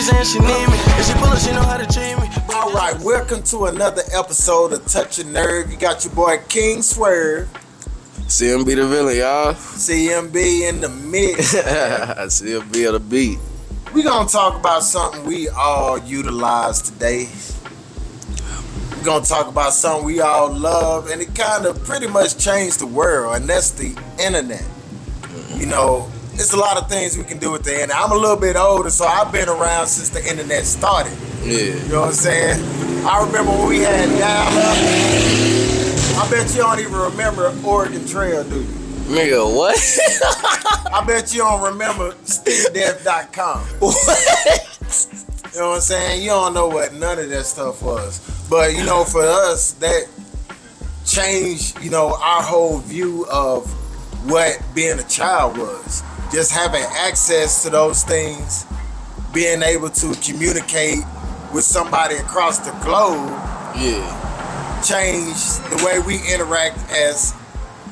saying she need me. If she pull up, she know how to treat me. All right, welcome to another episode of Touch a Nerve. You got your boy King Swerve. CMB the villain, y'all. CMB in the mix. CMB of the beat. We gonna talk about something we all utilize today. We're gonna talk about something we all love, and it kind of pretty much changed the world, and that's the internet. You know, there's a lot of things we can do with the internet. I'm a little bit older, so I've been around since the internet started. Yeah. You know what I'm saying? I remember when we had dial-up. I bet you don't even remember Oregon Trail, do you? Nigga, what? I bet you don't remember StickDeath.com. You know what I'm saying? You don't know what none of that stuff was. But, you know, for us, that changed, you know, our whole view of what being a child was. Just having access to those things, being able to communicate with somebody across the globe, changed the way we interact as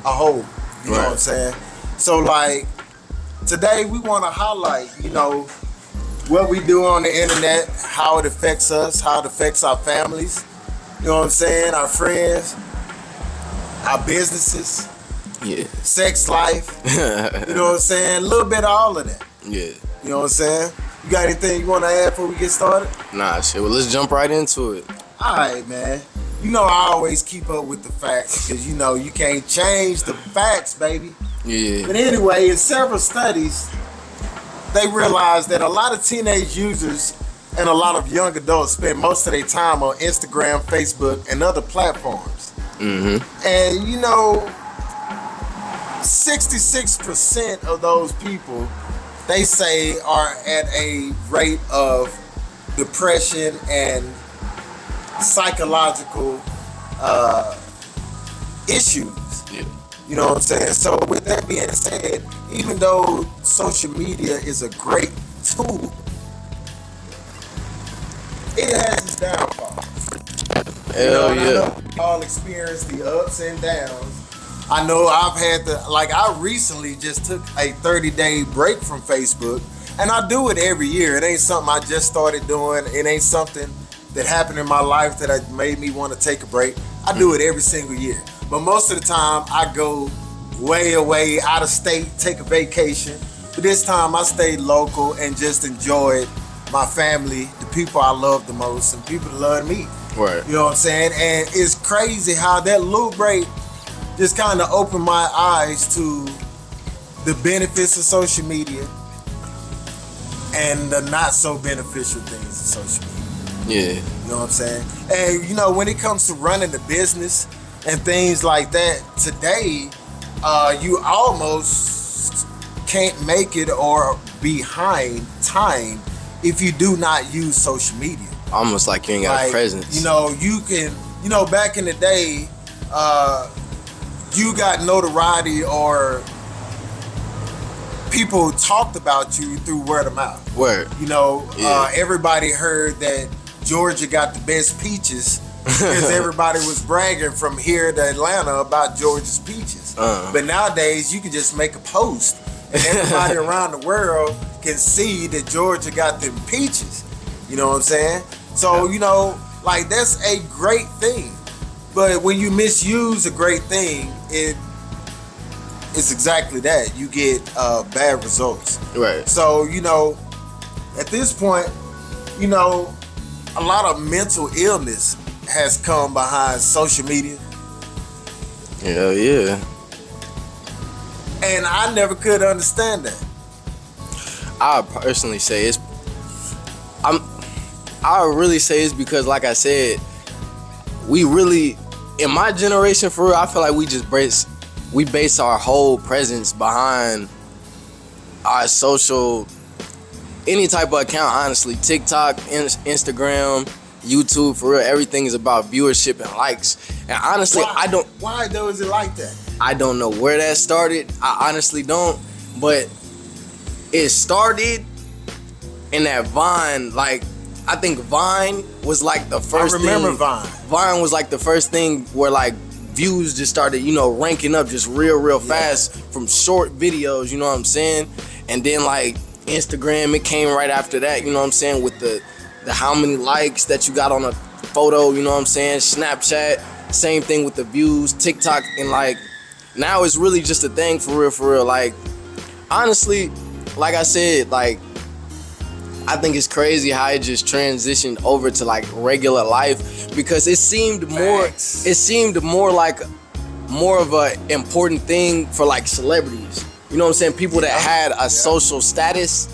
a whole. You know what I'm saying? So, like, today we want to highlight, you know, what we do on the internet, how it affects us, how it affects our families, you know what I'm saying, our friends, our businesses, sex life, you know what I'm saying, a little bit of all of that. Yeah. You know what I'm saying? You got anything you want to add before we get started? Nah, shit. Well, let's jump right into it. All right, man. You know I always keep up with the facts because, you know, you can't change the facts, baby. Yeah. But anyway, in several studies, they realized that a lot of teenage users and a lot of young adults spend most of their time on Instagram, Facebook, and other platforms. Mm-hmm. And, you know, 66% of those people, they say, are at a rate of depression and psychological issues. Yeah. You know what I'm saying? So with that being said, even though social media is a great tool, it has its downfalls. Hell yeah. I know we all experience the ups and downs. I know I've had I recently just took a 30-day break from Facebook, and I do it every year. It ain't something I just started doing. It ain't something that happened in my life that made me want to take a break. I do it every single year. But most of the time, I go way away, out of state, take a vacation. But this time, I stayed local and just enjoyed my family, the people I love the most, and people that love me. Right. You know what I'm saying? And it's crazy how that little break just kind of opened my eyes to the benefits of social media and the not so beneficial things of social media. Yeah. You know what I'm saying? And, you know, when it comes to running the business and things like that, today, you almost can't make it or behind time if you do not use social media. Almost like you ain't got a presence. You know, you can, you know, back in the day, you got notoriety or people talked about you through word of mouth. Word. You know, everybody heard that Georgia got the best peaches because everybody was bragging from here to Atlanta about Georgia's peaches. But nowadays, you can just make a post and everybody around the world can see that Georgia got them peaches. You know what I'm saying? So, you know, like, that's a great thing. But when you misuse a great thing, it's exactly that. You get bad results. Right. So, you know, at this point, you know, a lot of mental illness has come behind social media. Hell yeah. And I never could understand that. I personally say I really say it's because, like I said, we really, in my generation, for real, I feel like we base our whole presence behind our social, any type of account, honestly. TikTok, Instagram, YouTube, for real, everything is about viewership and likes. And honestly, Why though is it like that? I don't know where that started. I honestly don't. But it started in that Vine, like, I think Vine was like the first thing. I remember Vine. Vine was like the first thing where, like, views just started, you know, ranking up just real fast from short videos, you know what I'm saying? And then, like, Instagram, it came right after that, you know what I'm saying, with the how many likes that you got on a photo, you know what I'm saying, Snapchat, same thing with the views, TikTok, and like, now it's really just a thing for real, like, honestly, like I said, like, I think it's crazy how it just transitioned over to like regular life, because it seemed more like more of a important thing for like celebrities. You know what I'm saying? People that had a social status.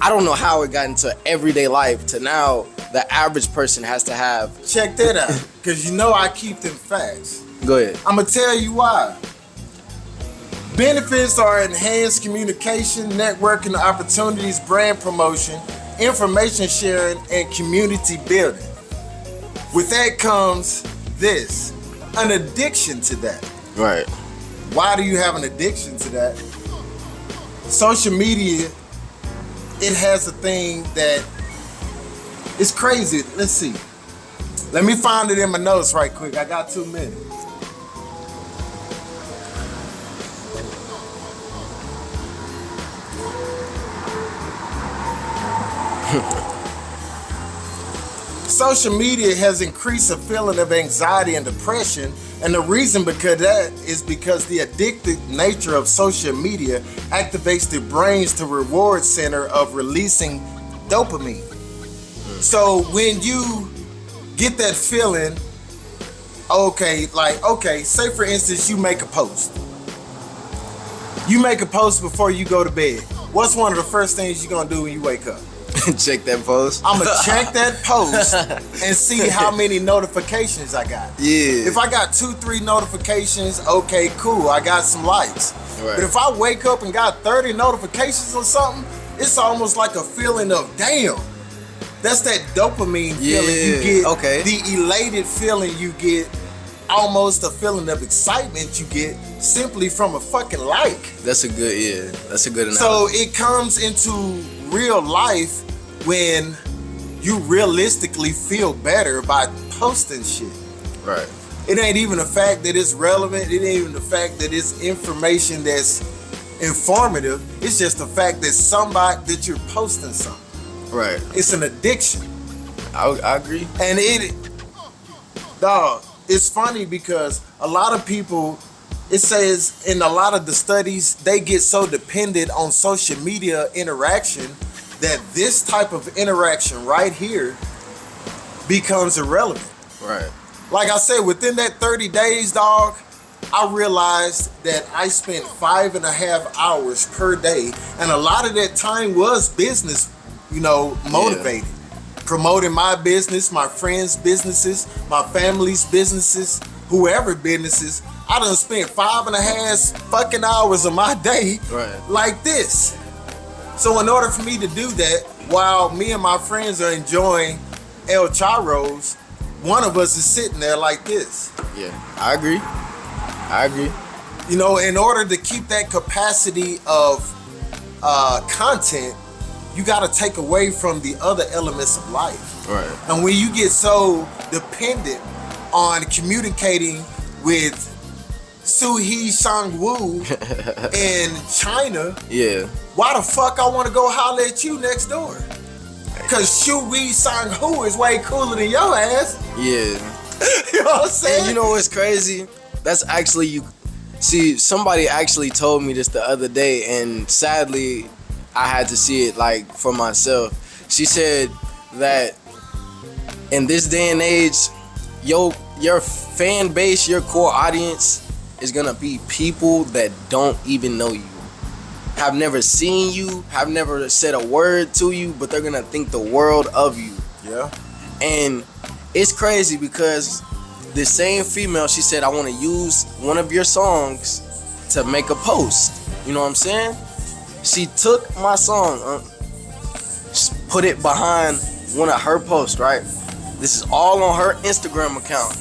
I don't know how it got into everyday life to now the average person has to have. Check that out, because you know I keep them facts. Go ahead. I'm going to tell you why. Benefits are enhanced communication, networking opportunities, brand promotion, information sharing, and community building. With that comes this, an addiction to that. Right. Why do you have an addiction to that? Social media, it has a thing that is crazy. Let's see. Let me find it in my notes right quick. I got 2 minutes. Social media has increased a feeling of anxiety and depression, and the reason because that is because the addictive nature of social media activates the brain's to reward center of releasing dopamine. So when you get that feeling, okay, say for instance you make a post. You make a post before you go to bed. What's one of the first things you're gonna do when you wake up? Check that post. I'm gonna check that post and see how many notifications I got. Yeah. If I got 2-3 notifications, okay, cool, I got some likes. Right. But if I wake up and got 30 notifications or something, it's almost like a feeling of damn. That's that dopamine feeling you get. Okay. The elated feeling you get, almost a feeling of excitement you get simply from a fucking like. That's a good analogy. So it comes into real life when you realistically feel better by posting shit. Right. It ain't even the fact that it's relevant. It ain't even the fact that it's information that's informative. It's just the fact that you're posting something. Right. It's an addiction. I agree. And it's funny because a lot of people, it says in a lot of the studies, they get so dependent on social media interaction that this type of interaction right here becomes irrelevant. Right. Like I said, within that 30 days, dog, I realized that I spent 5.5 hours per day, and a lot of that time was business, motivated. Yeah. Promoting my business, my friends' businesses, my family's businesses, whoever businesses. I done spent 5.5 fucking hours of my day like this. So in order for me to do that, while me and my friends are enjoying El Charros, one of us is sitting there like this. Yeah, I agree. In order to keep that capacity of content, you got to take away from the other elements of life. Right. And when you get so dependent on communicating with Suhee Sang-woo in China, yeah, why the fuck I want to go holler at you next door? Because Suhee Sang-woo is way cooler than your ass. Yeah. You know what I'm saying? And you know what's crazy? That's actually somebody actually told me this the other day, and sadly I had to see it like for myself. She said that in this day and age, your fan base, your core audience is gonna be people that don't even know you, have never seen you, have never said a word to you, but they're gonna think the world of you. Yeah. And it's crazy because this same female, she said, I want to use one of your songs to make a post. You know what I'm saying? She took my song, put it behind one of her posts, right? This is all on her Instagram account.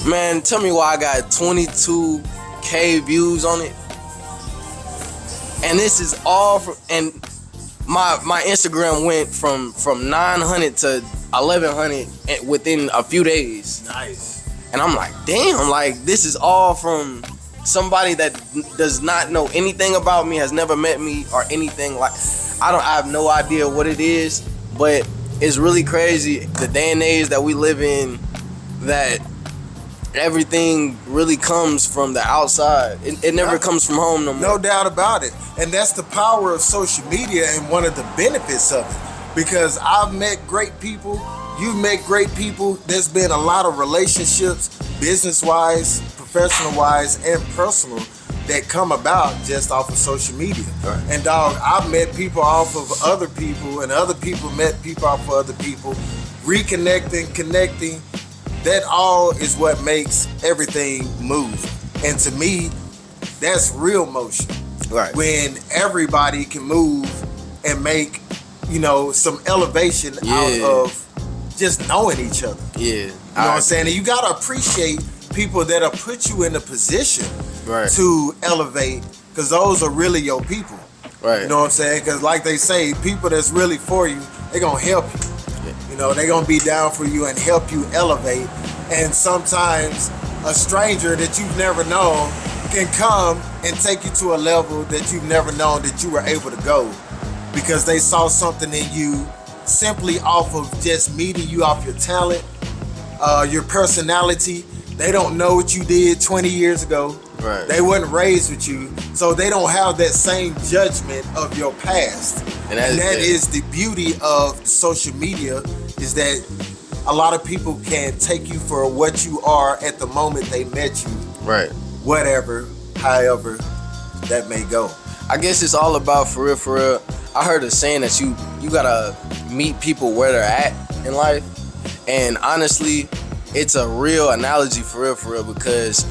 Man, tell me why I got 22K views on it. And this is all from, and my Instagram went from 900 to 1100 within a few days. Nice. And I'm like, damn, like this is all from somebody that does not know anything about me, has never met me or anything like. I have no idea what it is, but it's really crazy the day and age that we live in, that everything really comes from the outside. It never comes from home no more. No doubt about it. And that's the power of social media and one of the benefits of it. Because I've met great people, you've met great people. There's been a lot of relationships, business-wise, professional-wise, and personal, that come about just off of social media. Right. And dog, I've met people off of other people, and other people met people off of other people, reconnecting, connecting. That all is what makes everything move. And to me, that's real motion. Right. When everybody can move and make, some elevation out of just knowing each other. Yeah. You know what I'm saying? And you gotta appreciate people that'll put you in a position to elevate, because those are really your people. Right. You know what I'm saying? Because like they say, people that's really for you, they're gonna help you. They're gonna be down for you and help you elevate. And sometimes a stranger that you've never known can come and take you to a level that you've never known that you were able to go, because they saw something in you simply off of just meeting you off your talent, your personality. They don't know what you did 20 years ago. Right. They wasn't raised with you, so they don't have that same judgment of your past. And that is the beauty of social media, is that a lot of people can take you for what you are at the moment they met you. Right. Whatever, however that may go. I guess it's all about, for real. I heard a saying that you gotta meet people where they're at in life. And honestly, it's a real analogy, for real, because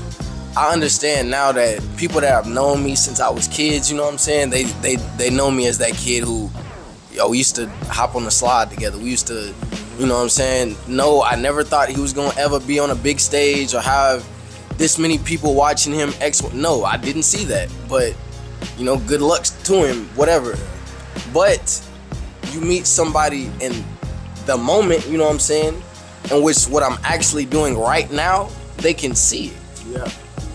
I understand now that people that have known me since I was kids, you know what I'm saying? They know me as that kid who, we used to hop on the slide together. We used to, you know what I'm saying? No, I never thought he was gonna ever be on a big stage or have this many people watching him. No, I didn't see that. But, good luck to him, whatever. But you meet somebody in the moment, you know what I'm saying, in which what I'm actually doing right now, they can see it. Yeah.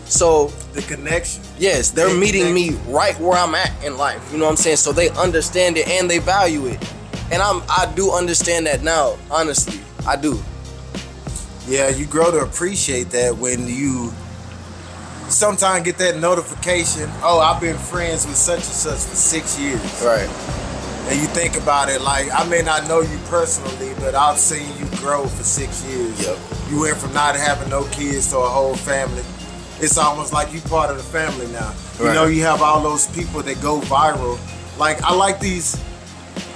So the connection. Yes, they're meeting me right where I'm at in life. You know what I'm saying? So they understand it and they value it. And I do understand that now, honestly. I do. Yeah, you grow to appreciate that when you sometimes get that notification, I've been friends with such and such for 6 years. Right. And you think about it, like, I may not know you personally, but I've seen you grow for 6 years. Yep. You went from not having no kids to a whole family. It's almost like you part of the family now. Right. You have all those people that go viral. Like, I like these,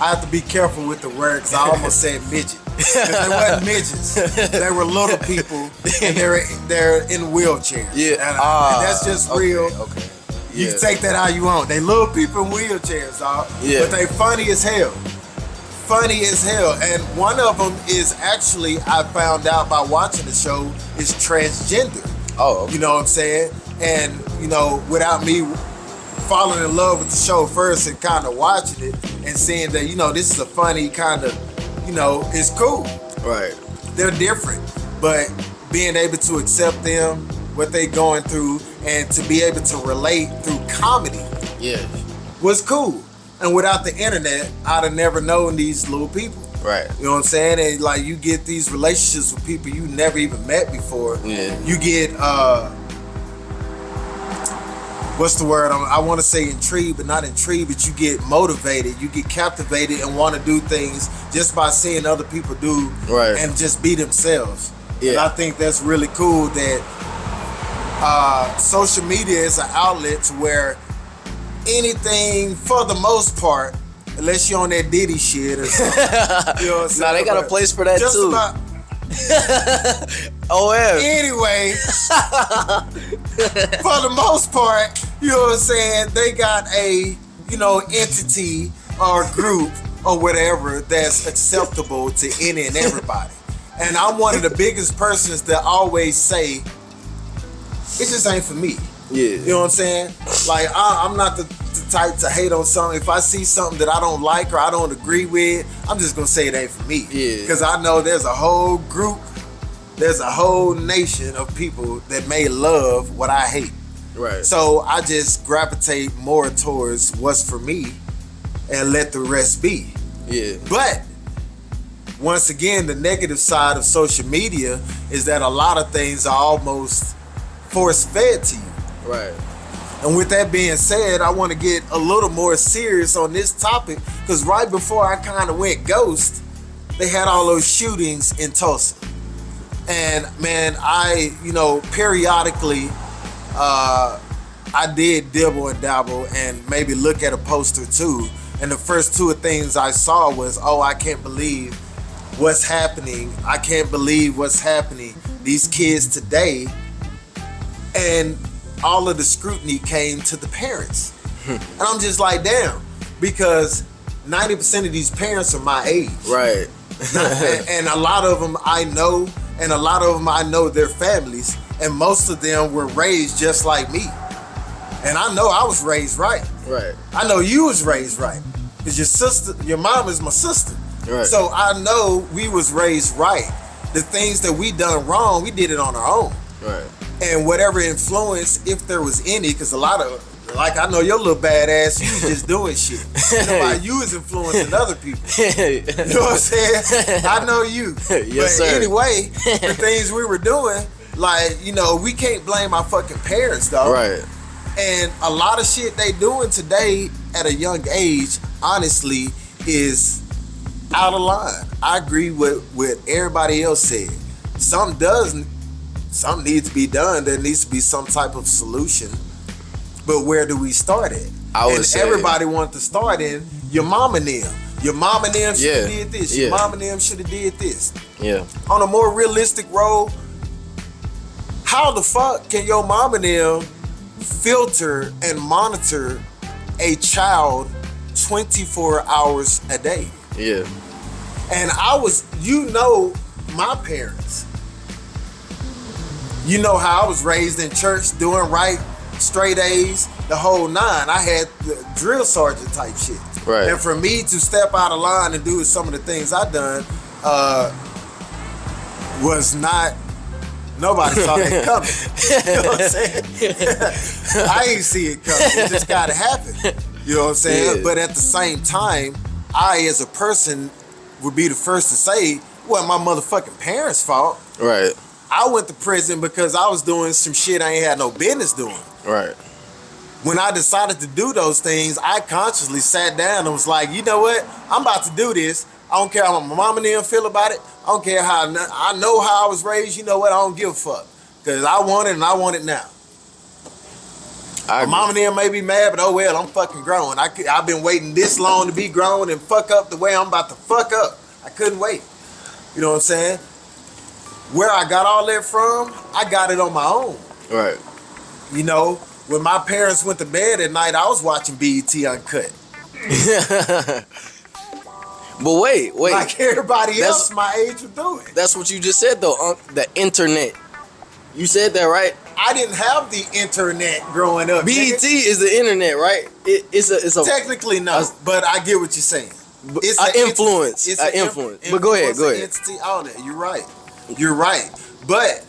I have to be careful with the word, because I almost said midget. They weren't midgets. They were little people, and they're in wheelchairs. Yeah. And that's just real. Okay. You can take that how you want. They little people in wheelchairs, dog. Yeah. But they funny as hell. Funny as hell. And one of them is actually, I found out by watching the show, is transgender. Oh, okay. You know what I'm saying? And, without me falling in love with the show first and kind of watching it and seeing that, this is a funny kind of, it's cool. Right. They're different. But being able to accept them, what they going through, and to be able to relate through comedy was cool. And without the internet, I'd have never known these little people. Right. You know what I'm saying? And like, you get these relationships with people you never even met before. Yeah. You get what's the word? I want to say intrigued, but not intrigued, but you get motivated, you get captivated and want to do things just by seeing other people do and just be themselves. Yeah. And I think that's really cool that social media is an outlet to where anything, for the most part, unless you're on that Diddy shit or something. You know what I'm saying? Nah, they got a place for that just too. About, oh yeah. Anyway, for the most part, you know what I'm saying, they got a, entity or group or whatever that's acceptable to any and everybody. And I'm one of the biggest persons that always say, it just ain't for me. Yeah. You know what I'm saying? Like, I'm not the type to hate on something. If I see something that I don't like or I don't agree with, I'm just gonna say it ain't for me. Yeah. Because I know there's a whole group, there's a whole nation of people that may love what I hate. Right. So I just gravitate more towards what's for me and let the rest be. Yeah. But once again, the negative side of social media is that a lot of things are almost force fed to you. Right. And with that being said, I want to get a little more serious on this topic because right before I kind of went ghost, they had all those shootings in Tulsa. And man, I, periodically, I did dibble and dabble and maybe look at a poster too. And the first two things I saw was, oh, I can't believe what's happening. I can't believe what's happening. These kids today. And all of the scrutiny came to the parents. And I'm just like, damn, because 90% of these parents are my age. Right. and a lot of them I know, and a lot of them I know their families, and most of them were raised just like me. And I know I was raised right. Right. I know you was raised right. Because your mom is my sister. Right. So I know we was raised right. The things that we done wrong, we did it on our own. Right. And whatever influence, if there was any, because a lot of, like, I know your little badass, you was just doing shit. While you was influencing other people. You know what I'm saying? I know you. Yes, but sir. anyway, the things we were doing, like, we can't blame our fucking parents, though. Right. And a lot of shit they doing today at a young age, honestly, is out of line. I agree with what everybody else said. Something needs to be done. There needs to be some type of solution. But where do we start at? I would say everybody wanted to start in your mom and them. Your mom and them should have did this. Your Yeah. mom and them should have did this. Yeah. On a more realistic role, how the fuck can your mom and them filter and monitor a child 24 hours a day? Yeah. And my parents. You know how I was raised in church, doing right, straight A's, the whole nine. I had the drill sergeant type shit. Right. And for me to step out of line and do some of the things I done was not, nobody saw that coming. You know what I'm saying? I ain't see it coming. It just gotta happen. You know what I'm saying? Yeah. But at the same time, I as a person would be the first to say, it wasn't my motherfucking parents' fault. Right. I went to prison because I was doing some shit I ain't had no business doing. Right. When I decided to do those things, I consciously sat down and was like, you know what? I'm about to do this. I don't care how my mom and them feel about it. I don't care how I know how I was raised. You know what? I don't give a fuck. Because I want it and I want it now. My mom and them may be mad, but oh well, I'm fucking grown. I've been waiting this long to be grown and fuck up the way I'm about to fuck up. I couldn't wait. You know what I'm saying? Where I got all that from, I got it on my own. Right. When my parents went to bed at night, I was watching BET Uncut. But wait. Like everybody else my age was doing. That's what you just said though. The internet. You said that right. I didn't have the internet growing up. BET is the internet, right? It's a technically no, but I get what you're saying. It's an influence. It's an influence. But go ahead. Entity on it. You're right. But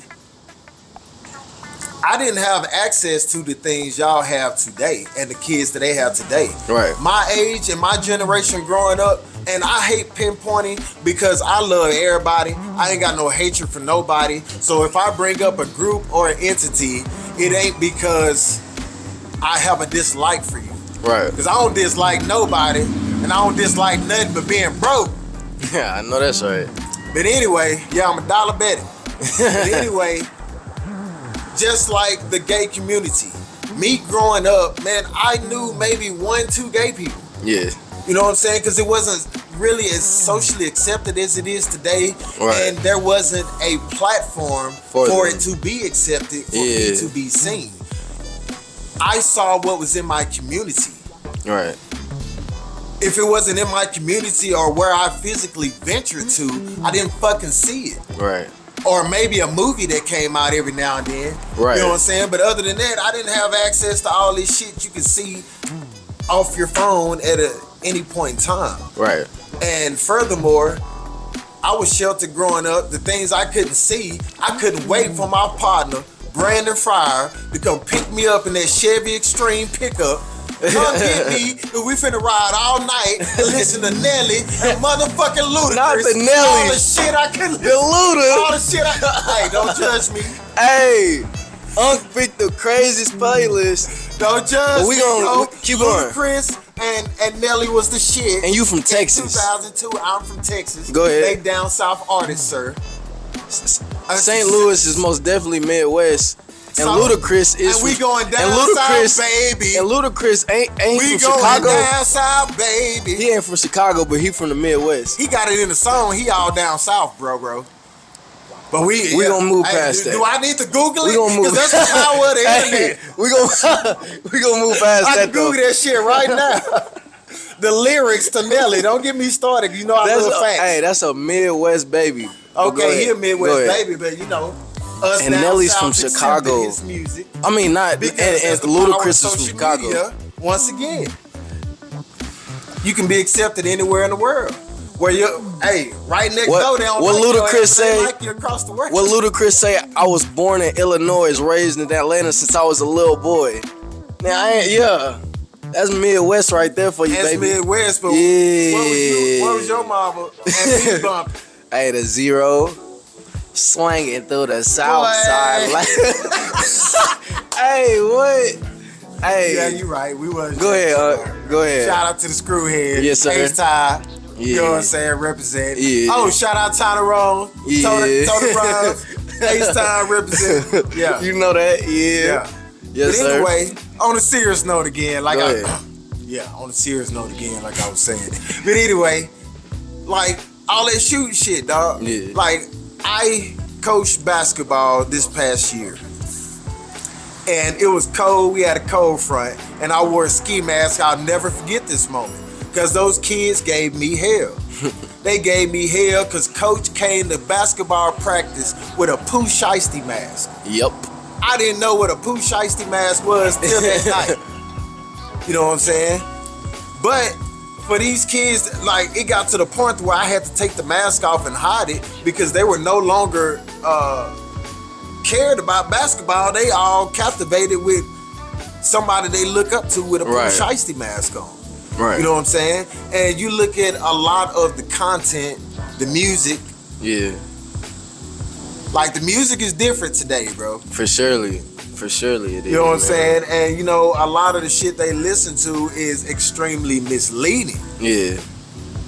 I didn't have access to the things y'all have today and the kids that they have today. Right. My age and my generation growing up, and I hate pinpointing because I love everybody. I ain't got no hatred for nobody. So if I bring up a group or an entity, it ain't because I have a dislike for you. Right. Because I don't dislike nobody, and I don't dislike nothing but being broke. Yeah, I know that's right. But anyway, I'm a dollar Betty. But anyway, just like the gay community, me growing up, man, I knew maybe 1-2 gay people. Yeah. You know what I'm saying? Because it wasn't really as socially accepted as it is today. Right. And there wasn't a platform for it to be accepted, for me to be seen. I saw what was in my community. Right. If it wasn't in my community or where I physically ventured to, I didn't fucking see it. Right. Or maybe a movie that came out every now and then. Right. You know what I'm saying? But other than that, I didn't have access to all this shit you can see off your phone at any point in time. Right. And furthermore, I was sheltered growing up. The things I couldn't see, I couldn't wait for my partner Brandon Fryer to come pick me up in that Chevy Extreme pickup. Come get me, and we finna ride all night and listen to Nelly and motherfucking Ludacris. Not the Nelly. All the shit I can listen. The Luda. All the shit hey, don't judge me. Hey, Unc picked the craziest playlist. Don't judge But we me. gonna keep going. Ludacris and Nelly was the shit. And you from In Texas. 2002, I'm from Texas. Go ahead. They down south artists, sir. St. Louis is most definitely Midwest. And So- Ludacris is and we from, going down and Ludacris, south, baby. And Ludacris ain't We from going Chicago. down south, baby. He ain't from Chicago, but he from the Midwest. He got it in the song. He all down south, bro. But we gonna move past do, that. Do I need to Google it? We gonna move. Because that's the power of the Hey, internet. we gonna move past I that can Google though. that shit right now. The lyrics to Nelly. Don't get me started. You know I That's love facts. hey, that's a Midwest baby. But go Okay, ahead. he a Go Midwest ahead. baby, but you know, us And down Nelly's south from accepted Chicago. his music I mean, not and because that's the power Ludacris of is from social Chicago. media. Once again, you can be accepted anywhere in the world. Where you, hey, right next What- door, they don't what like your Ludacris ass, but they say- like you across the world. What Ludacris say? I was born in Illinois, raised in Atlanta since I was a little boy. Now, that's Midwest right there for you, That's baby. Midwest, but Yeah. what was your mama and me bumping? Hey, the zero, slanging through the south Boy. side. Like, hey, what? Hey, Yeah, you right. We was. go ahead, go ahead. Shout out to the Screwhead. Yes, sir. Ace Ty. You know what I'm Yeah. saying? Represent. Yeah. Oh, shout out Tyrone. Yeah. Tony Rose. Ace Time represent. Yeah. You know that? Yeah. Yeah. Yes, But sir. anyway, on a serious note again, like Go I, ahead. yeah, on a serious note again, like I was saying. But anyway, like all that shooting shit, dog. Yeah. Like I coached basketball this past year, and it was cold. We had a cold front, and I wore a ski mask. I'll never forget this moment because those kids gave me hell. They gave me hell because coach came to basketball practice with a Pooh Shiesty mask. Yep. I didn't know what a Pooh Shiesty mask was till that night. You know what I'm saying? But for these kids, like it got to the point where I had to take the mask off and hide it because they were no longer cared about basketball. They all captivated with somebody they look up to with a Pooh Right. Shiesty mask on. Right. You know what I'm saying? And you look at a lot of the content, the music, Yeah. like the music is different today, bro. For surely it is. You know what I'm man. saying? And you know, a lot of the shit they listen to is extremely misleading. Yeah.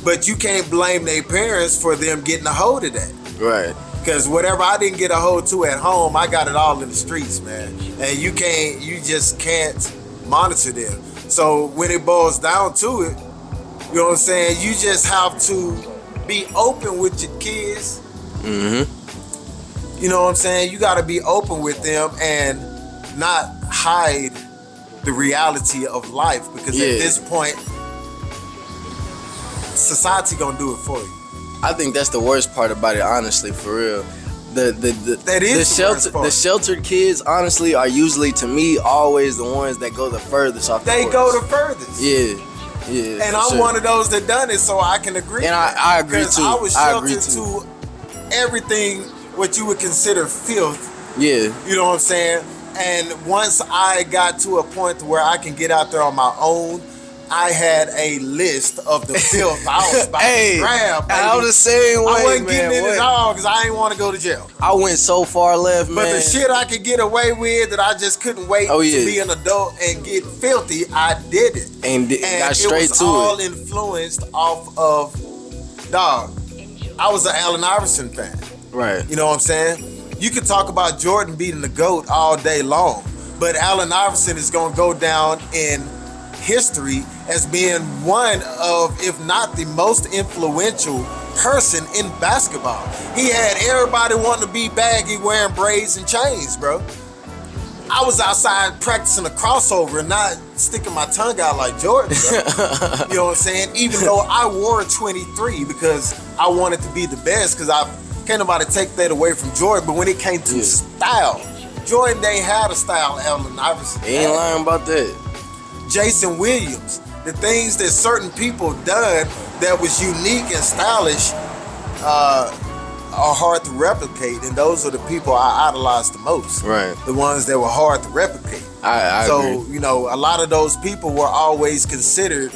But you can't blame their parents for them getting a hold of that. Right. Because whatever I didn't get a hold to at home, I got it all in the streets, man. And you just can't monitor them. So when it boils down to it, you know what I'm saying? You just have to be open with your kids. Mm-hmm. You know what I'm saying? You got to be open with them and not hide the reality of life because Yeah. at this point, society gonna do it for you. I think that's the worst part about it, honestly, for real. That is the worst part. The sheltered kids, honestly, are usually to me always the ones that go the furthest off the They course. go the furthest. Yeah. Yeah. And for I'm sure. one of those that done it, so I can agree. And with I that. agree Because too. I was I agree sheltered to everything what you would consider filth. Yeah. You know what I'm saying? And once I got to a point where I can get out there on my own, I had a list of the filth I was about Hey, to grab. Baby. I was the same way, I wasn't man. getting in What? it all because I didn't want to go to jail. I went so far left, man. But the shit I could get away with that I just couldn't wait Oh, yeah. to be an adult and get filthy, I did it. and got straight it was to all it. influenced off of, dog, I was an Allen Iverson fan. Right. You know what I'm saying? You could talk about Jordan beating the GOAT all day long, but Allen Iverson is going to go down in history as being one of, if not the most influential person in basketball. He had everybody wanting to be baggy, wearing braids and chains, bro. I was outside practicing a crossover and not sticking my tongue out like Jordan, bro. You know what I'm saying? Even though I wore 23 because I wanted to be the best, because can't nobody take that away from Jordan. But when it came to style, Jordan ain't had a style Allen Iverson He ain't had. lying about that. Jason Williams, the things that certain people done that was unique and stylish, are hard to replicate, and those are the people I idolized the most. Right. The ones that were hard to replicate. I So, agree. you know, a lot of those people were always considered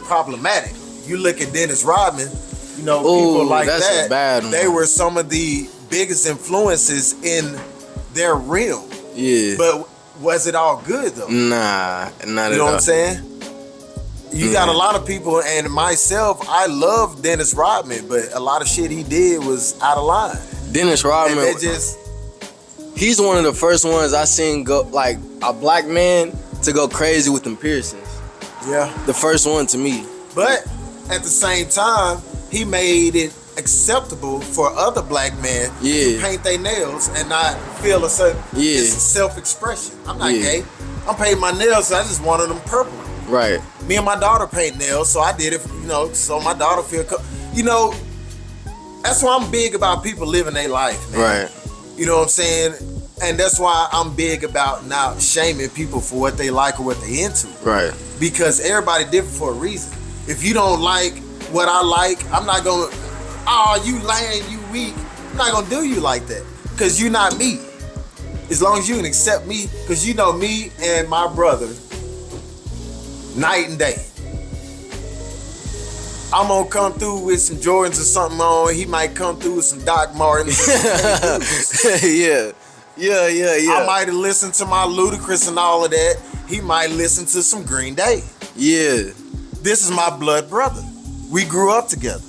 problematic. You look at Dennis Rodman, you know, people like that's a that, bad one. they were some of the biggest influences in their realm. Yeah. But was it all good though? Nah, not You at know all. what I'm saying? You got a lot of people, and myself, I love Dennis Rodman, but a lot of shit he did was out of line. Dennis And Rodman, they just, he's one of the first ones I seen go, like, a black man to go crazy with them piercings. yeah. The first one to me. But at the same time, he made it acceptable for other black men to Yeah. paint their nails and not feel a certain Yeah. it's self-expression. I'm not Yeah. gay. I'm painting my nails, so I just wanted them purple. Right. Me and my daughter paint nails, so I did it, you know, so my daughter feel, you know, that's why I'm big about people living their life, man. Right. You know what I'm saying? And that's why I'm big about not shaming people for what they like or what they into. Right. Because everybody different for a reason. If you don't like what I like, I'm not gonna, oh, you lame, you weak. I'm not gonna do you like that. Because you're not me. As long as you can accept me, because you know me and my brother, night and day. I'm gonna come through with some Jordans or something on. He might come through with some Doc Martens. Yeah. I might have listened to my Ludacris and all of that. He might listen to some Green Day. Yeah. This is my blood brother. We grew up together.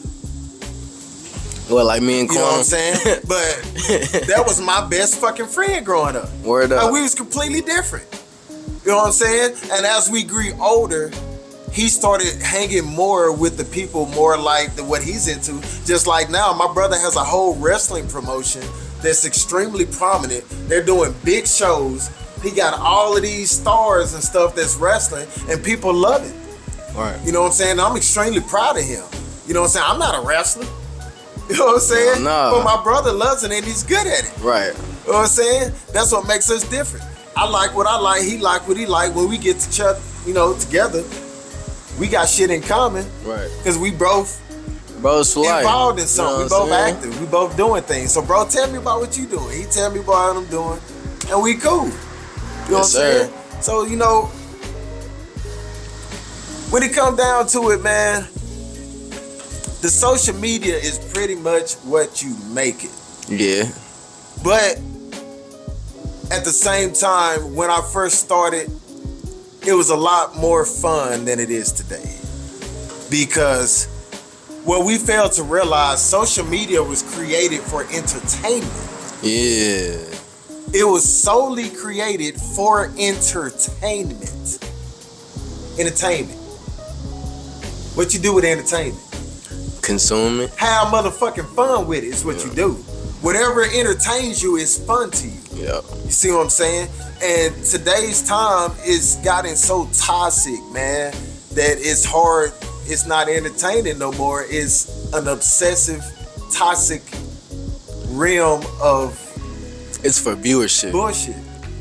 Well, like me and You know what I'm Quan. saying? But that was my best fucking friend growing up. Word up. And we was completely different. You know what I'm saying? And as we grew older, he started hanging more with the people more like what he's into. Just like now, my brother has a whole wrestling promotion that's extremely prominent. They're doing big shows. He got all of these stars and stuff that's wrestling, and people love it. Right. You know what I'm saying? I'm extremely proud of him. You know what I'm saying? I'm not a wrestler. You know what I'm saying? No. But my brother loves it and he's good at it. Right. You know what I'm saying? That's what makes us different. I like what I like. He like what he like. When we get to together, we got shit in common. Right. Because we both Bro's for life. involved in something. You We know both what I'm saying? active. We both doing things. So, bro, tell me about what you doing. He tell me about what I'm doing. And we cool. You know what I'm Yes, sir. saying? So, you know, when it comes down to it, man, the social media is pretty much what you make it. Yeah. But at the same time, when I first started, it was a lot more fun than it is today. Because what we failed to realize, social media was created for entertainment. Yeah. It was solely created for entertainment. Entertainment. What you do with entertainment? Consume it. Have motherfucking fun with it is what you do. Whatever entertains you is fun to you. Yep. You see what I'm saying? And today's time is gotten so toxic, man, that it's hard. It's not entertaining no more. It's an obsessive, toxic realm of It's for viewership. bullshit.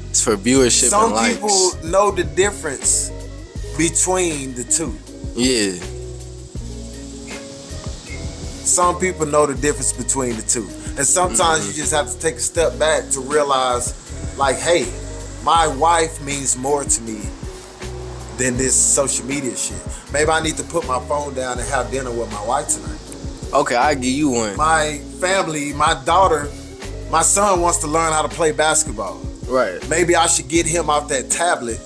It's for viewership Some and likes. people know the difference between the two. Yeah. Some people know the difference between the two. And sometimes you just have to take a step back to realize, like, hey, my wife means more to me than this social media shit. Maybe I need to put my phone down and have dinner with my wife tonight. Okay, I'll give you one. My family, my daughter, my son wants to learn how to play basketball. Right. Maybe I should get him off that tablet.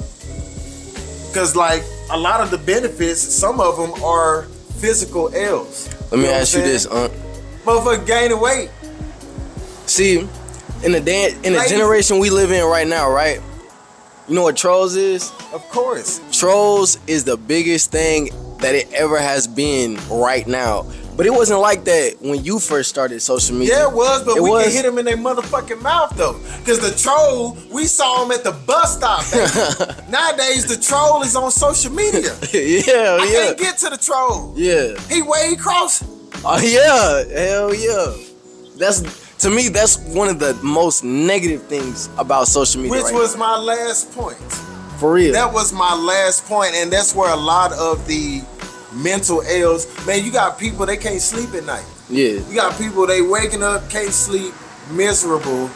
Because, like, a lot of the benefits, some of them are physical ills. Let me know what ask you I'm this, saying? Motherfucker gaining weight. See, in the Ladies- generation we live in right now, right? You know what trolls is? Of course. Trolls is the biggest thing that it ever has been right now. But it wasn't like that when you first started social media. Yeah, it was, but It we was. can hit them in their motherfucking mouth, though. Because the troll, we saw him at the bus stop, baby. Nowadays, the troll is on social media. Yeah, I yeah. can't get to the troll. Yeah. He Wade crossing. Oh yeah, hell yeah. To me, that's one of the most negative things about social media. Which right was now. my last point. For real. That was my last point, and that's where a lot of the mental ills, man, you got people, they can't sleep at night. Yeah. You got people, they waking up, can't sleep, miserable.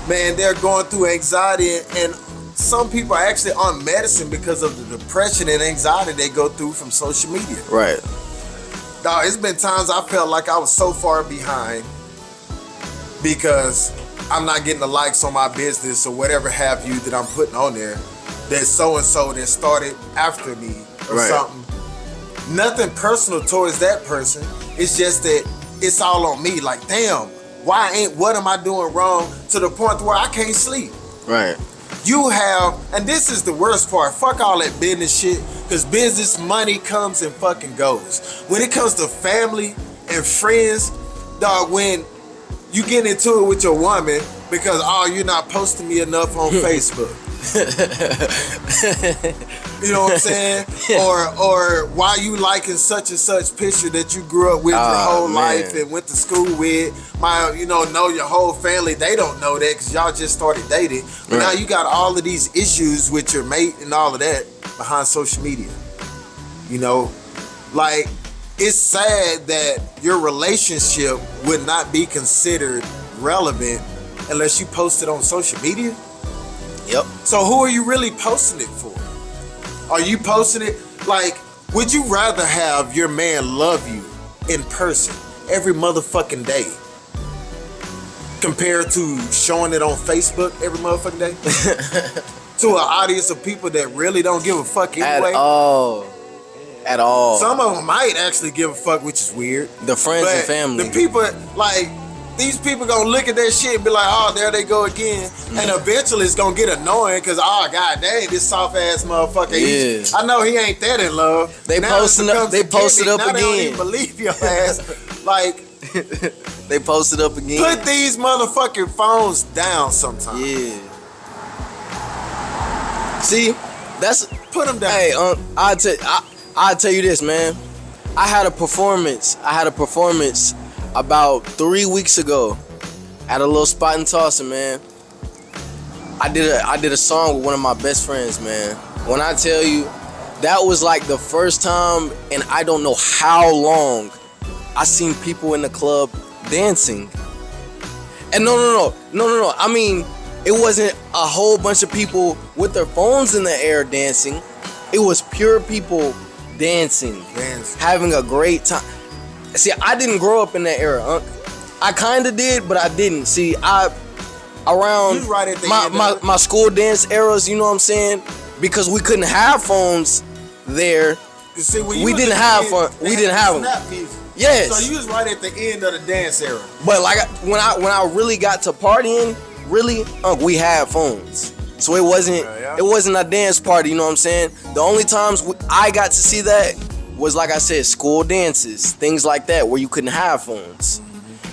Man, they're going through anxiety, and some people are actually on medicine because of the depression and anxiety they go through from social media. Right. Dog, it's been times I felt like I was so far behind because I'm not getting the likes on my business or whatever have you that I'm putting on there, that so-and-so that started after me or Right. something. Nothing personal towards that person. It's just that it's all on me. Like, damn, what am I doing wrong to the point where I can't sleep? Right. You have, and this is the worst part, fuck all that business shit, because business money comes and fucking goes. When it comes to family and friends, dog, when you get into it with your woman because, oh, you're not posting me enough on Facebook. You know what I'm saying? Or why you liking such and such picture that you grew up with your whole life and went to school with. Know your whole family. They don't know that because y'all just started dating. But now you got all of these issues with your mate and all of that behind social media. You know, like, it's sad that your relationship would not be considered relevant unless you post it on social media. Yep. So who are you really posting it for? Are you posting it, like, would you rather have your man love you in person every motherfucking day compared to showing it on Facebook every motherfucking day? To an audience of people that really don't give a fuck anyway? At all. Some of them might actually give a fuck, which is weird. The friends and family. The people, like, these people gonna look at that shit and be like, oh, there they go again. And eventually it's gonna get annoying because, oh, god dang, this soft ass motherfucker. Yeah. I know he ain't that in love. They now posted up. They posted up now They don't again. even believe your ass. Like, They posted up again. put these motherfucking phones down sometime. Yeah. See, that's. Put them down. Hey, I'll tell you this, man. I had a performance about 3 weeks ago at a little spot in Tulsa, man. I did a song with one of my best friends, man. When I tell you, that was like the first time in I don't know how long I seen people in the club dancing. And no. I mean, it wasn't a whole bunch of people with their phones in the air dancing. It was pure people dancing, having a great time. See, I didn't grow up in that era, Unc. I kind of did, but I didn't. See, around right at the my school dance eras, you know what I'm saying? Because we couldn't have phones there. See, We didn't have them. Yes. So you was right at the end of the dance era. But like when I really got to partying, Unc, we had phones. So it wasn't a dance party, you know what I'm saying? The only times I got to see that was, like I said, school dances, things like that, where you couldn't have phones.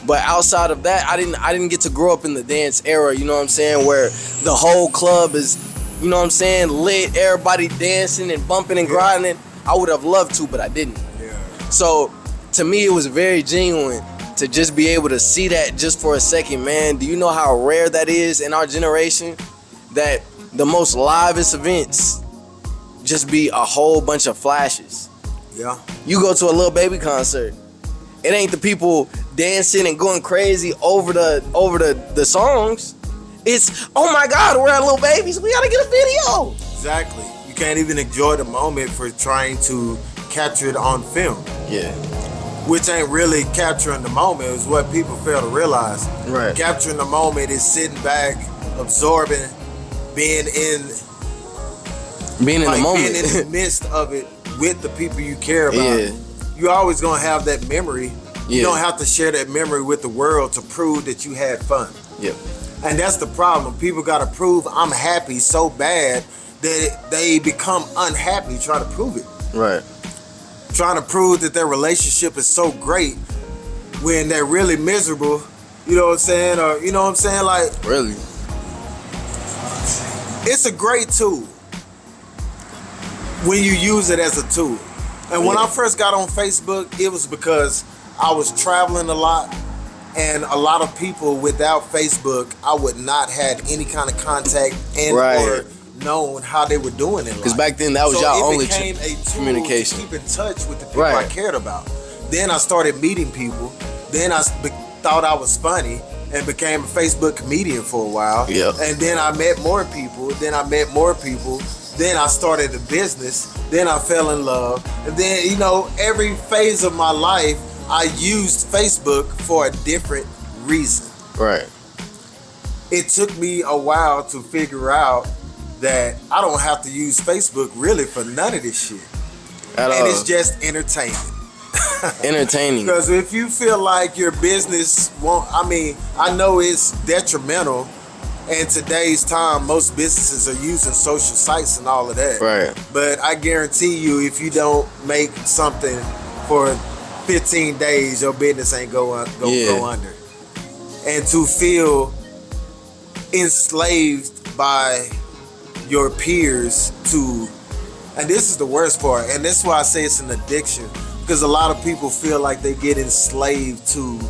But outside of that, I didn't get to grow up in the dance era, you know what I'm saying, where the whole club is, you know what I'm saying, lit, everybody dancing and bumping and grinding. I would have loved to, but I didn't. Yeah. So to me, it was very genuine to just be able to see that just for a second, man. Do you know how rare that is in our generation? That the most livest events just be a whole bunch of flashes. Yeah. You go to a Lil Baby concert, it ain't the people dancing and going crazy over the songs. It's, oh my God, we're at Lil Baby's, we gotta get a video. Exactly. You can't even enjoy the moment for trying to capture it on film. Yeah. Which ain't really capturing the moment, is what people fail to realize. Right. Capturing the moment is sitting back, absorbing, being in the moment, being in the midst of it with the people you care about. Yeah. You always gonna have that memory. Yeah. You don't have to share that memory with the world to prove that you had fun. Yep. And that's the problem. People gotta prove I'm happy so bad that they become unhappy trying to prove it. Right. Trying to prove that their relationship is so great when they're really miserable. You know what I'm saying? Or you know what I'm saying? Like, Really. it's a great tool when you use it as a tool. And when I first got on Facebook, it was because I was traveling a lot, and a lot of people without Facebook, I would not had any kind of contact and or known how they were doing it. Because back then that was y'all only became a tool communication. to keep in touch with the people Right. I cared about. Then I started meeting people, Then thought I was funny and became a Facebook comedian for a while. Yeah. And then I met more people. Then I met more people. Then I started a business. Then I fell in love. And then, you know, every phase of my life, I used Facebook for a different reason. Right. It took me a while to figure out that I don't have to use Facebook really for none of this shit. At And all. it's just entertainment. Entertaining. Because if you feel like your business won't, I mean, I know it's detrimental. In today's time, most businesses are using social sites and all of that. Right. But I guarantee you, if you don't make something for 15 days, your business ain't go under. And to feel enslaved by your peers to, and this is the worst part, and this is why I say it's an addiction, because a lot of people feel like they get enslaved to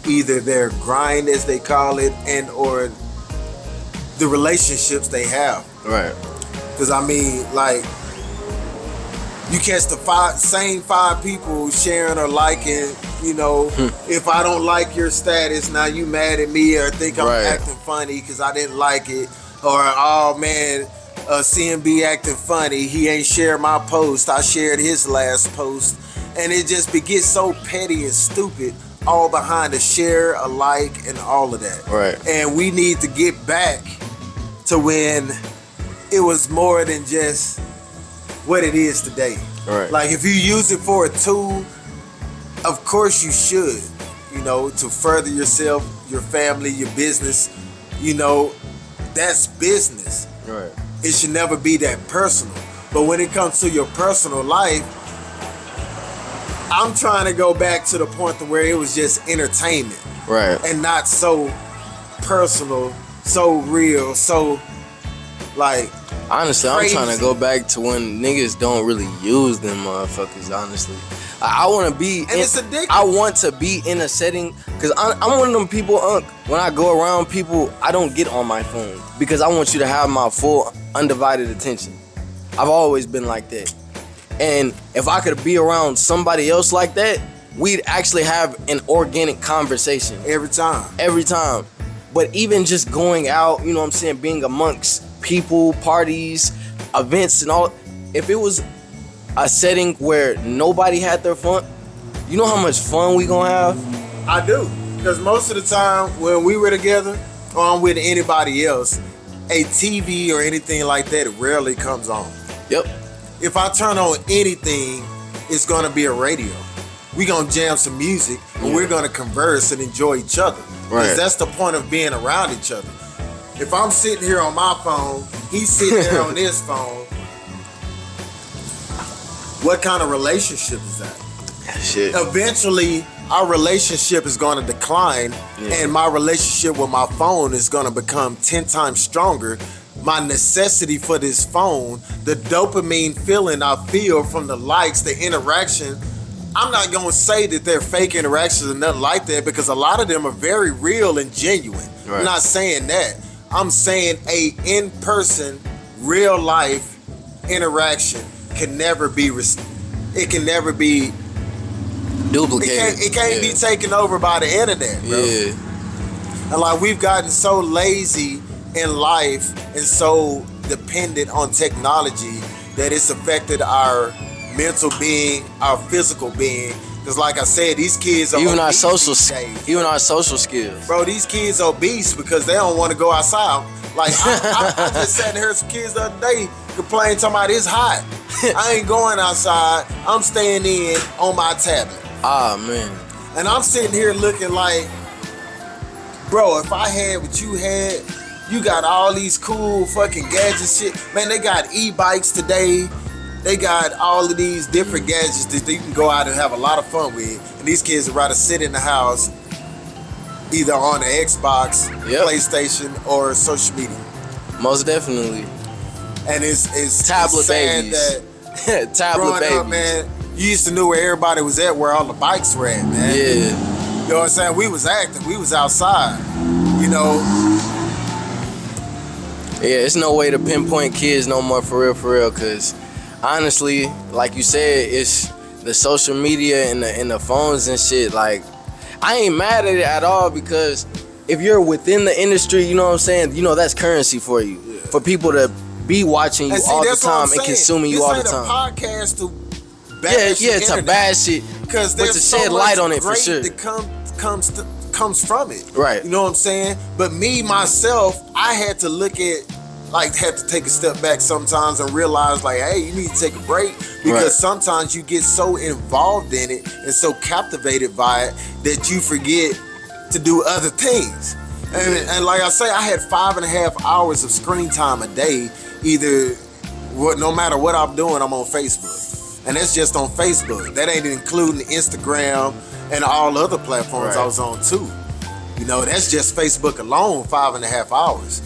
either their grind, as they call it, and or the relationships they have. Right. Because I mean, like, you catch the same five people sharing or liking, you know, if I don't like your status, now you mad at me or think I'm acting funny because I didn't like it. Or, oh man, CMB acting funny, he ain't shared my post, I shared his last post. And it just gets so petty and stupid, all behind a share, a like, and all of that. Right. And we need to get back to when it was more than just what it is today. Right. Like, if you use it for a tool, of course you should, you know, to further yourself, your family, your business, you know, that's business. Right. It should never be that personal. But when it comes to your personal life, I'm trying to go back to the point to where it was just entertainment. Right. And not so personal, so real, so like, honestly, crazy. I'm trying to go back to when niggas don't really use them motherfuckers, honestly. I want to be, it's addictive. I want to be in a setting, because I'm one of them people, when I go around people, I don't get on my phone, because I want you to have my full, undivided attention. I've always been like that. And if I could be around somebody else like that, we'd actually have an organic conversation. Every time. Every time. But even just going out, you know what I'm saying, being amongst people, parties, events and all, if it was a setting where nobody had their fun, you know how much fun we gonna have? I do. Because most of the time when we were together, or I'm with anybody else, a TV or anything like that rarely comes on. Yep. If I turn on anything, it's gonna be a radio. We gonna jam some music and we're gonna converse and enjoy each other. Right. Because that's the point of being around each other. If I'm sitting here on my phone, he's sitting there on his phone, what kind of relationship is that? Shit. Eventually, our relationship is going to decline, and my relationship with my phone is going to become 10 times stronger. My necessity for this phone, the dopamine feeling I feel from the likes, the interaction, I'm not going to say that they're fake interactions or nothing like that, because a lot of them are very real and genuine. Right. I'm not saying that. I'm saying a in-person, real life interaction can never be, it can never be duplicated. It can't be taken over by the internet, bro. Yeah. And like, we've gotten so lazy in life and so dependent on technology that it's affected our mental being, our physical being. Because like I said, these kids are even our obese social, these days. even our social skills. Bro, these kids are obese because they don't want to go outside. Like, I just sat and heard some kids the other day complain, talking about it's hot. I ain't going outside. I'm staying in on my tablet. Ah, man. And I'm sitting here looking like, bro, if I had what you had, you got all these cool fucking gadgets shit. Man, they got e-bikes today. They got all of these different gadgets that you can go out and have a lot of fun with. And these kids would rather sit in the house, either on the Xbox, PlayStation, or social media. Most definitely. And it's tablet sad babies. that Tablet growing babies. up, man, you used to know where everybody was at, where all the bikes were at, man. Yeah. You know what I'm saying? We was active. We was outside. You know. Yeah, it's no way to pinpoint kids no more, for real, because honestly, like you said, it's the social media and the phones and shit. Like, I ain't mad at it at all because if you're within the industry, you know what I'm saying? You know that's currency for you. Yeah. For people to be watching you all the time and consuming you all the time. This ain't a podcast to bash to bash shit. Because there's to shed light on it for sure. That comes from it. Right. You know what I'm saying? But me, myself, I had to look at, had to take a step back sometimes and realize, hey, you need to take a break because sometimes you get so involved in it and so captivated by it that you forget to do other things. And like I say, I had 5.5 hours of screen time a day. No matter what I'm doing, I'm on Facebook. And that's just on Facebook. That ain't including Instagram and all other platforms I was on too. You know, that's just Facebook alone, 5.5 hours.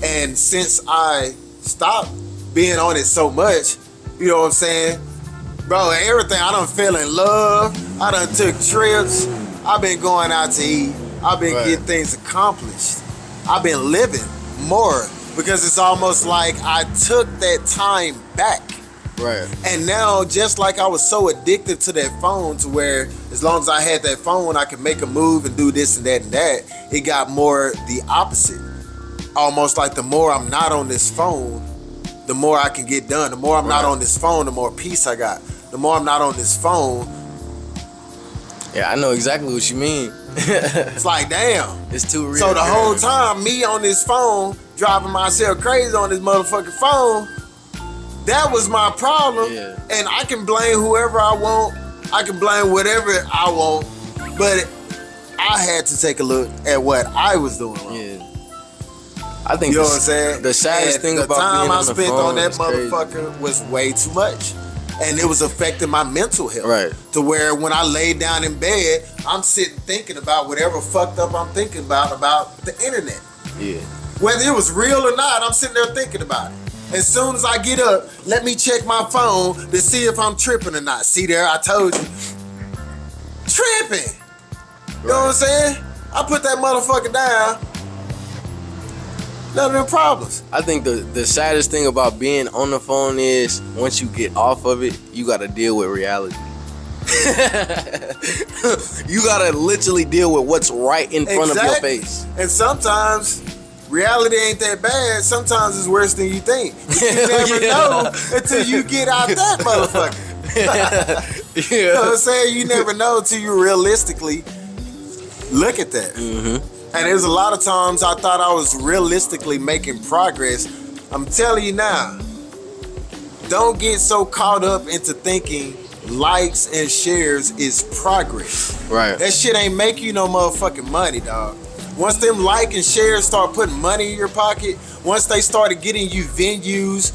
And since I stopped being on it so much, you know what I'm saying? Bro, everything, I done fell in love. I done took trips. I've been going out to eat. I've been getting things accomplished. I've been living more because it's almost like I took that time back. Right. And now, just like I was so addicted to that phone to where as long as I had that phone, I could make a move and do this and that and that, it got more the opposite. Almost like the more I'm not on this phone, the more I can get done. The more I'm not on this phone, the more peace I got. The more I'm not on this phone. Yeah, I know exactly what you mean. It's like, damn. It's too real. So the whole time, me on this phone, driving myself crazy on this motherfucking phone, that was my problem. Yeah. And I can blame whoever I want. I can blame whatever I want. But I had to take a look at what I was doing wrong. Yeah. I think you know what I'm saying? The saddest thing about being on the phone, the time I spent on that motherfucker crazy. Was way too much. And it was affecting my mental health. Right. To where when I lay down in bed, I'm sitting thinking about whatever fucked up I'm thinking about the internet. Yeah. Whether it was real or not, I'm sitting there thinking about it. As soon as I get up, let me check my phone to see if I'm tripping or not. See there, I told you. Tripping. You know what I'm saying? I put that motherfucker down. None of them problems. I think the saddest thing about being on the phone is once you get off of it, you gotta deal with reality. You gotta literally deal with what's right in front of your face. And sometimes reality ain't that bad. Sometimes it's worse than you think. You never know until you get out that motherfucker. You know what I'm saying? You never know until you realistically look at that. Mm-hmm. And there's a lot of times I thought I was realistically making progress. I'm telling you now, don't get so caught up into thinking likes and shares is progress. Right. That shit ain't make you no motherfucking money, dog. Once them like and shares start putting money in your pocket, once they started getting you venues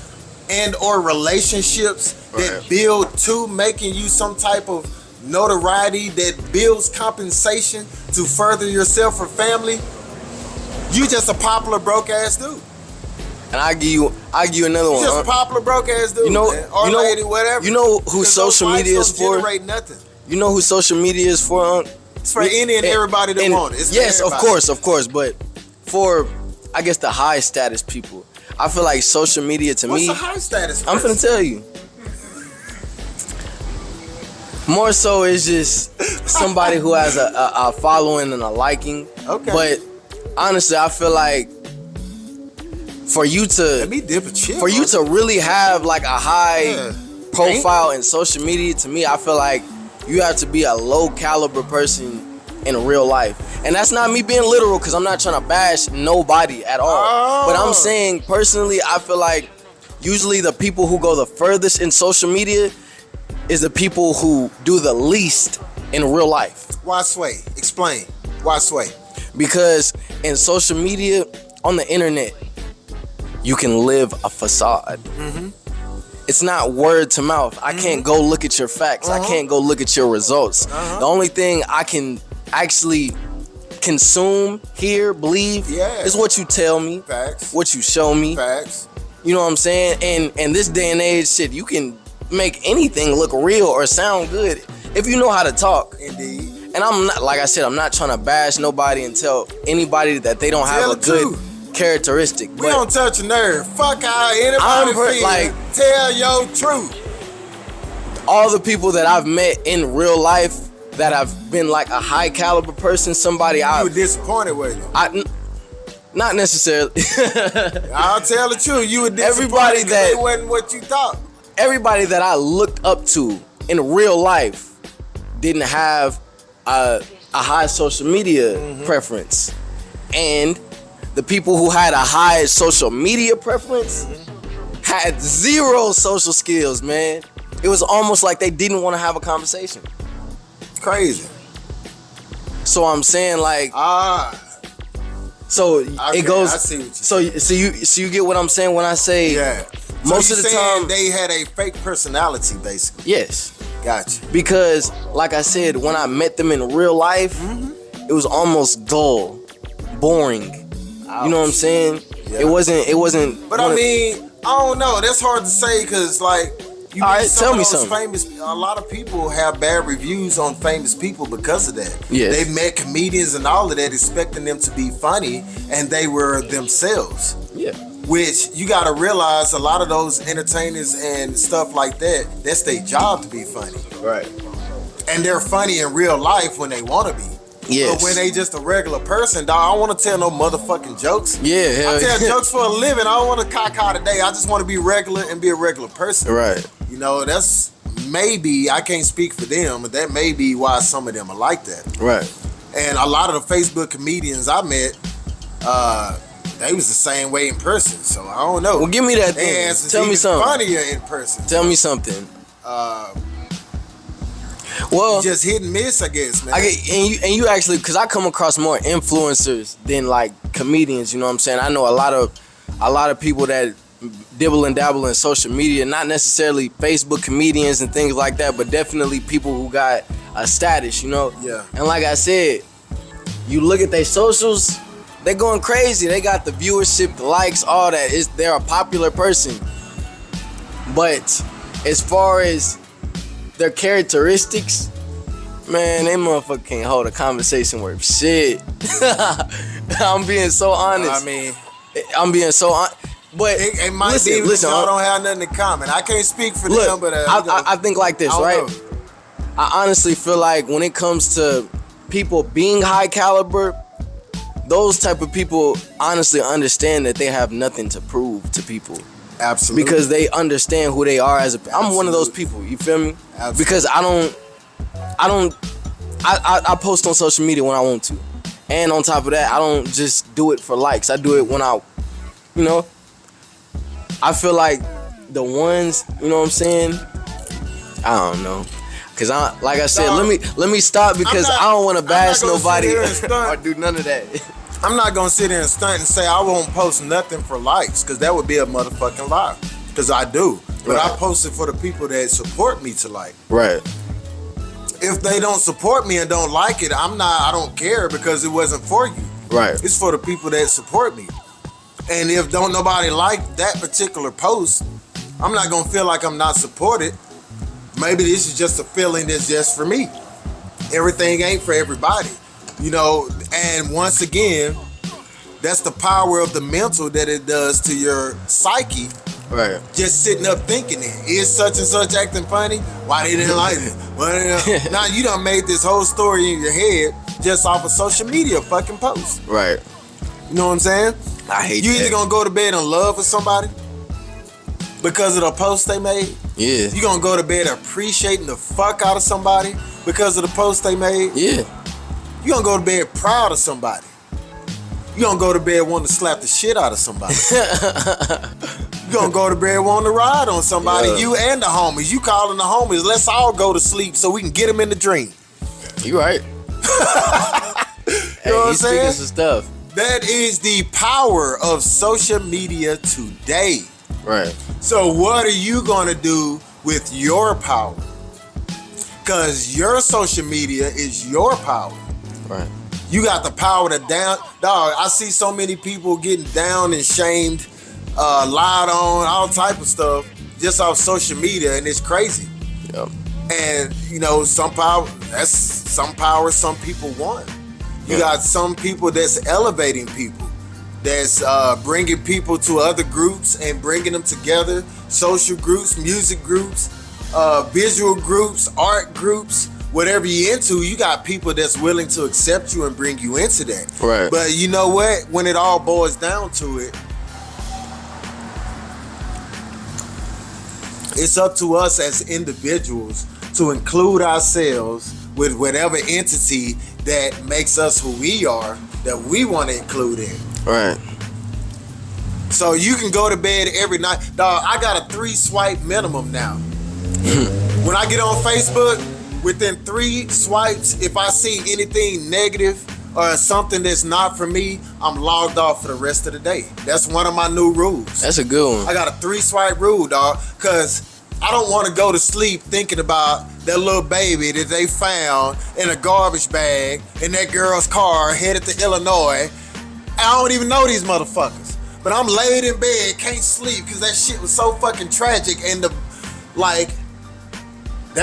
and or relationships that build to making you some type of notoriety that builds compensation to further yourself or family, you just a popular broke ass dude. And I give you another one. Just a popular broke ass dude, man. Or lady, whatever. You know who social media is for? Generate nothing. You know who social media is for? It's for any and everybody that want it. Yes, of course. But for, I guess, the high status people, I feel like social media to me. What's the high status person? I'm finna tell you. More so, it's just somebody who has a following and a liking. Okay. But honestly, I feel like for you to let me dip a chip, you to really have like a high profile in social media, to me, I feel like you have to be a low caliber person in real life. And that's not me being literal, because I'm not trying to bash nobody at all. But I'm saying personally, I feel like usually the people who go the furthest in social media is the people who do the least in real life. Why sway? Explain. Why sway? Because in social media, on the internet, you can live a facade. Mm-hmm. It's not word to mouth. I can't go look at your facts. I can't go look at your results. The only thing I can actually consume, hear, believe is what you tell me, facts, what you show me. Facts. You know what I'm saying? And in this day and age, shit, you can make anything look real or sound good if you know how to talk. Indeed. And I'm not, like I said, I'm not trying to bash nobody and tell anybody that they don't have a good characteristic. We don't touch a nerve. Fuck how anybody feel. Tell your truth. All the people that I've met in real life that have been like a high caliber person, somebody You were disappointed with it. Not necessarily. I'll tell the truth. You were disappointed Everybody 'cause that- it wasn't what you thought. Everybody that I looked up to in real life didn't have a high social media preference, and the people who had a high social media preference had zero social skills, man. It was almost like they didn't want to have a conversation. Crazy. So I'm saying, like, so Okay, it goes. I see what you So you get what I'm saying when I say, Yeah. Most so of you the saying time- they had a fake personality, basically. yes, Gotcha. because like I said, when I met them in real life, it was almost dull, boring. You know what I'm saying? Yeah. It wasn't. But I mean, I don't know. That's hard to say because, like, you All meet right, some tell of me those something. famous. A lot of people have bad reviews on famous people because of that. Yes. They met comedians and all of that, expecting them to be funny, and they were themselves. yeah, Which you got to realize, a lot of those entertainers and stuff like that, that's their job to be funny, right. and they're funny in real life when they want to be. Yes. But when they just a regular person, dog, I don't want to tell no motherfucking jokes. Yeah, hell I tell yeah. jokes for a living. I don't want to caca today. I just want to be regular and be a regular person. Right. You know, that's maybe, I can't speak for them, but that may be why some of them are like that. Right. And a lot of the Facebook comedians I met, they was the same way in person. So I don't know. Well, give me that They thing. asses Tell me even something. funnier in person. Tell me something. Uh, Well, just hit and miss, I guess, man. I get, and you actually, because I come across more influencers than like comedians. You know what I'm saying? I know a lot of people that dibble and dabble in social media, not necessarily Facebook comedians and things like that, but definitely people who got a status. You know? Yeah. And like I said, you look at their socials, they're going crazy. They got the viewership, the likes, all that. They're a popular person. But as far as their characteristics, man, they motherfucker can't hold a conversation worth shit. I'm being so honest. I mean, I'm being so honest. But it might listen, be because listen, y'all don't have nothing in common. I can't speak for look, them, but I think like this, I don't right? know. I honestly feel like when it comes to people being high caliber, those type of people honestly understand that they have nothing to prove to people. Absolutely. Because they understand who they are as a. I'm one of those people. You feel me? Absolutely. Because I post on social media when I want to, and on top of that, I don't just do it for likes. I do it when I feel like the ones, you know what I'm saying? I don't know. Cause like I said, No, let me stop because not- I don't want to I'm bash not gonna sit nobody here and stunt. or do none of that. I'm not gonna sit here and stunt and say I won't post nothing for likes, because that would be a motherfucking lie. Because I do, but I Right. post it for the people that support me to like. Right. If they don't support me and don't like it, I don't care, because it wasn't for you. Right. It's for the people that support me. And if don't nobody like that particular post, I'm not gonna feel like I'm not supported. Maybe this is just a feeling that's just for me. Everything ain't for everybody, you know. And once again, that's the power of the mental that it does to your psyche. Right. Just sitting up thinking it. Is such and such acting funny? Why they didn't like it? Why they didn't- Now you done made this whole story in your head just off a social media fucking post. Right. You know what I'm saying? I hate You that. either gonna go to bed in love with somebody because of the post they made. Yeah. You gonna go to bed appreciating the fuck out of somebody because of the post they made. Yeah. You gonna go to bed proud of somebody. You gonna go to bed wanting to slap the shit out of somebody. You gonna go to bed wanting to ride on somebody. Yeah. You and the homies. You calling the homies. Let's all go to sleep so we can get them in the dream. You right. You know what I'm he's speaking saying? some stuff. That is the power of social media today. Right. So what are you gonna do with your power? Cause your social media is your power. Right. You got the power to down. Dog, I see so many people getting down and shamed, lied on, all type of stuff just off social media, and it's crazy. Yep. And you know, some power some people want. You got some people that's elevating people, that's bringing people to other groups and bringing them together. Social groups, music groups, visual groups, art groups, whatever you into, you got people that's willing to accept you and bring you into that. Right. But you know what? When it all boils down to it, it's up to us as individuals to include ourselves with whatever entity that makes us who we are, that we want to include in. Right. So you can go to bed every night. Dog, I got a 3 swipe minimum now. When I get on Facebook, within 3 swipes, if I see anything negative or something that's not for me, I'm logged off for the rest of the day. That's one of my new rules. That's a good one. I got a 3 swipe rule, dog, because I don't want to go to sleep thinking about that little baby that they found in a garbage bag in that girl's car headed to Illinois. I don't even know these motherfuckers. But I'm laid in bed, can't sleep because that shit was so fucking tragic. And that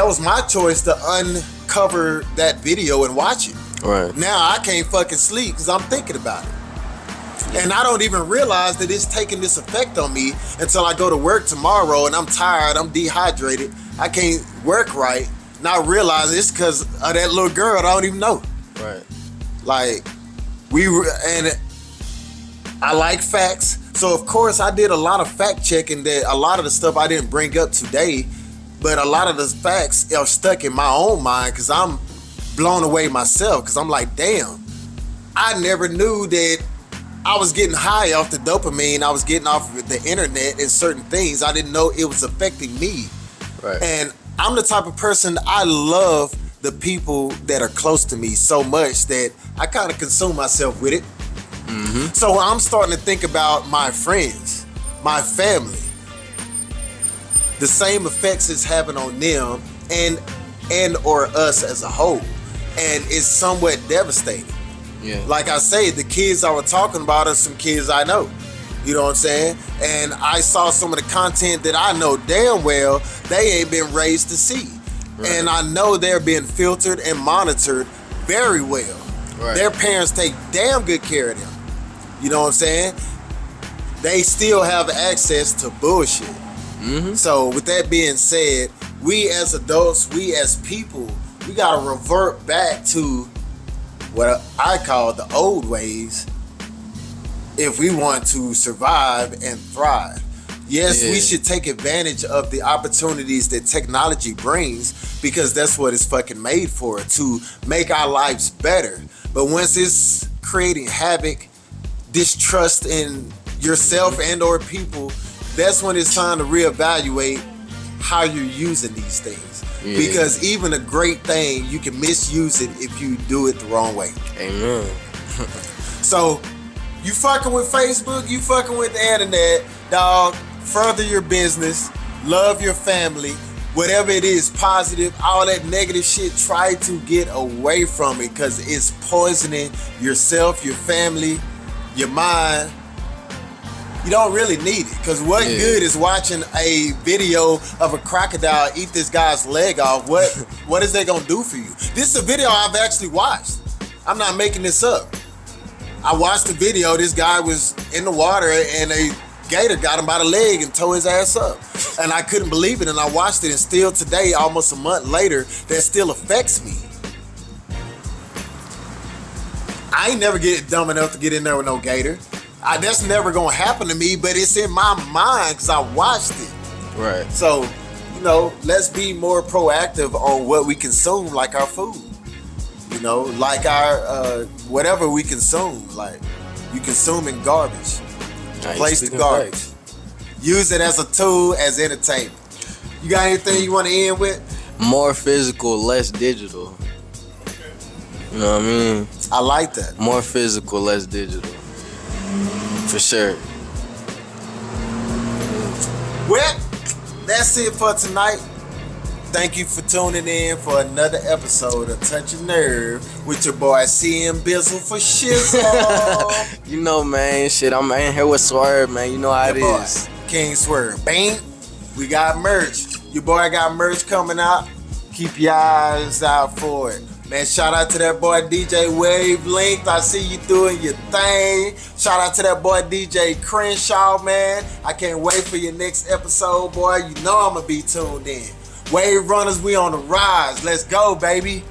was my choice to uncover that video and watch it. Right. Now I can't fucking sleep because I'm thinking about it. And I don't even realize that it's taking this effect on me until I go to work tomorrow and I'm tired, I'm dehydrated, I can't work right, and I realize it's because of that little girl that I don't even know. Right. Like, and I like facts, so of course I did a lot of fact checking that a lot of the stuff I didn't bring up today, but a lot of the facts are stuck in my own mind because I'm blown away myself because I'm like, damn, I never knew that I was getting high off the dopamine I was getting off of the internet and certain things. I didn't know it was affecting me. Right. And I'm the type of person, I love the people that are close to me so much that I kind of consume myself with it. Mm-hmm. So I'm starting to think about my friends, my family, the same effects it's having on them and or us as a whole. And it's somewhat devastating. Yeah. Like I say, the kids I was talking about are some kids I know. You know what I'm saying? And I saw some of the content that I know damn well they ain't been raised to see. Right. And I know they're being filtered and monitored very well. Right. Their parents take damn good care of them. You know what I'm saying? They still have access to bullshit. Mm-hmm. So with that being said, we as adults, we as people, we gotta revert back to what I call the old ways if we want to survive and thrive. Yes, we should take advantage of the opportunities that technology brings because that's what it's fucking made for, to make our lives better. But once it's creating havoc, distrust in yourself and or people, that's when it's time to reevaluate how you're using these things. Yeah. Because even a great thing, you can misuse it if you do it the wrong way. Amen. So, you fucking with Facebook, you fucking with the internet, dog, further your business, love your family, whatever it is, positive, all that negative shit, try to get away from it because it's poisoning yourself, your family, your mind. You don't really need it because what good is watching a video of a crocodile eat this guy's leg off? What is that gonna do for you? This is a video I've actually watched. I'm not making this up. I watched the video. This guy was in the water and a gator got him by the leg and tore his ass up. And I couldn't believe it. And I watched it, and still today, almost a month later, that still affects me. I ain't never get dumb enough to get in there with no gator. That's never gonna happen to me, but it's in my mind because I watched it. Right. So, you know, let's be more proactive on what we consume, like our food. You know, like our whatever we consume. Like, you consuming garbage. Place the garbage. Facts. Use it as a tool, as entertainment. You got anything you want to end with? More physical, less digital. You know what I mean? I like that. More physical, less digital. For sure. Well, that's it for tonight. Thank you for tuning in for another episode of Touch a Nerve with your boy CM Bizzle for shizzle. You know, man, shit, I'm in here with Swerve, man. You know how it is. King Swerve. Bang. We got merch. Your boy got merch coming out. Keep your eyes out for it. Man, shout out to that boy DJ Wavelength. I see you doing your thing. Shout out to that boy DJ Crenshaw, man. I can't wait for your next episode, boy. You know I'm going to be tuned in. Wave runners, we on the rise. Let's go, baby.